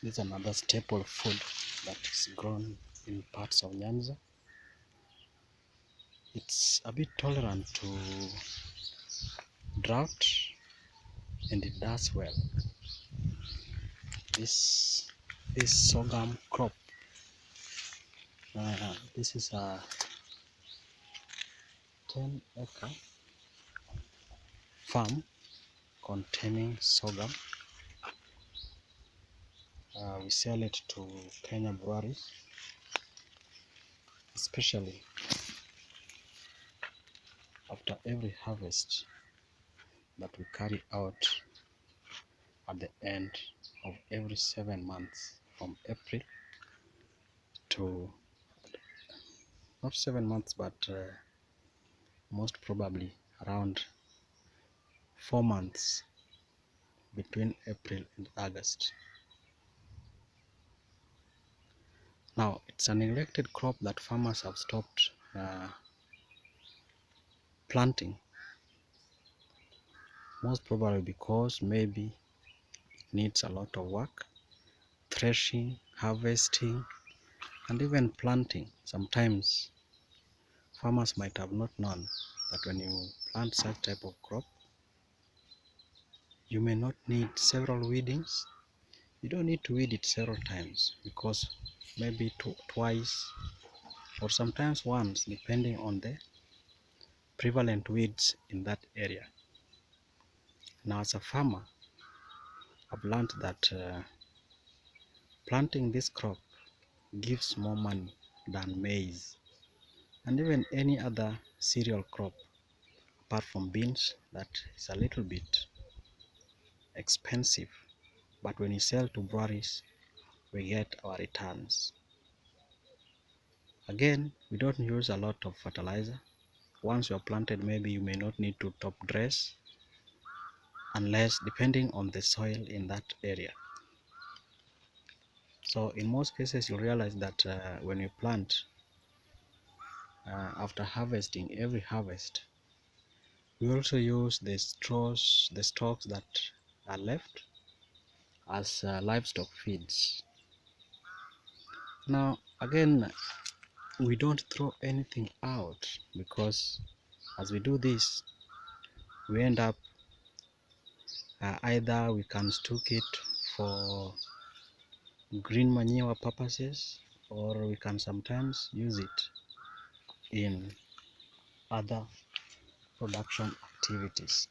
This is another staple food that is grown in parts of Nyanza. It's a bit tolerant to drought and it does well. This sorghum crop. This is a 10-acre farm containing sorghum. We sell it to Kenya breweries, especially after every harvest that we carry out at the end of every 7 months, from April to, not 7 months, but most probably around 4 months between April and August. Now, it's a neglected crop that farmers have stopped planting, most probably because maybe it needs a lot of work, threshing, harvesting, and even planting. Sometimes farmers might have not known that when you plant such type of crop, you may not need several weedings. You don't need to weed it several times, because maybe twice or sometimes once, depending on the prevalent weeds in that area. Now, as a farmer, I've learned that planting this crop gives more money than maize and even any other cereal crop, apart from beans, that is a little bit expensive, but when you sell to breweries, we get our returns. Again, we don't use a lot of fertilizer. Once you are planted, maybe you may not need to top dress, unless depending on the soil in that area. So in most cases, you realize that when you plant, after harvesting, every harvest, we also use the straws, the stalks that are left, as livestock feeds. Now again, we don't throw anything out, because as we do this, we end up either we can stock it for green manure purposes, or we can sometimes use it in other production activities.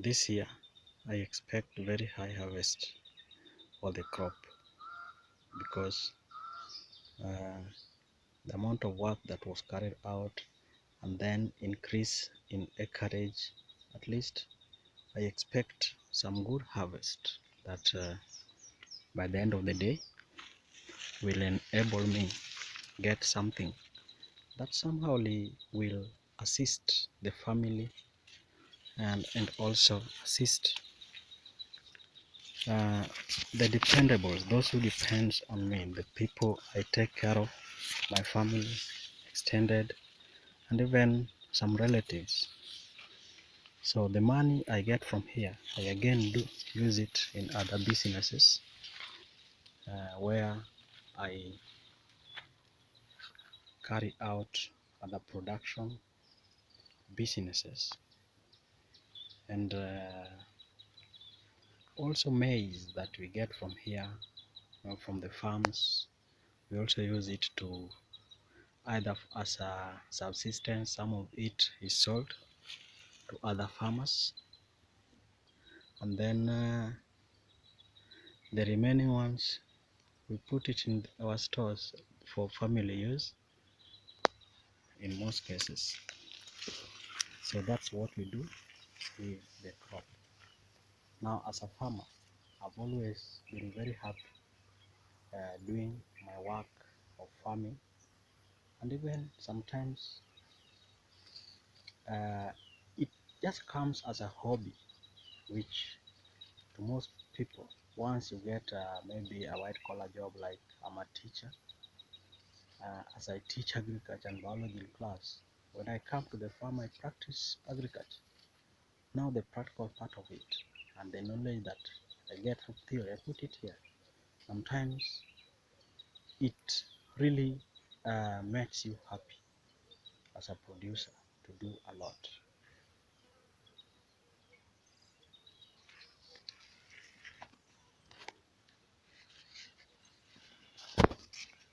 This year, I expect very high harvest for the crop, because the amount of work that was carried out and then increase in acreage, at least I expect some good harvest that by the end of the day will enable me get something that somehow will assist the family and also assist the dependables, those who depends on me, the people I take care of, my family, extended, and even some relatives. So the money I get from here, I again do use it in other businesses where I carry out other production businesses, and also maize that we get from here, from the farms. We also use it to either as a subsistence. Some of it is sold to other farmers, and then the remaining ones we put it in our stores for family use in most cases. So that's what we do with the crop. Now, as a farmer, I've always been very happy doing my work of farming, and even sometimes it just comes as a hobby, which to most people, once you get maybe a white collar job, like I'm a teacher, as I teach agriculture and biology class, When I come to the farm, I practice agriculture. Now the practical part of it and the knowledge that I get from theory, I put it here. Sometimes it really makes you happy as a producer to do a lot.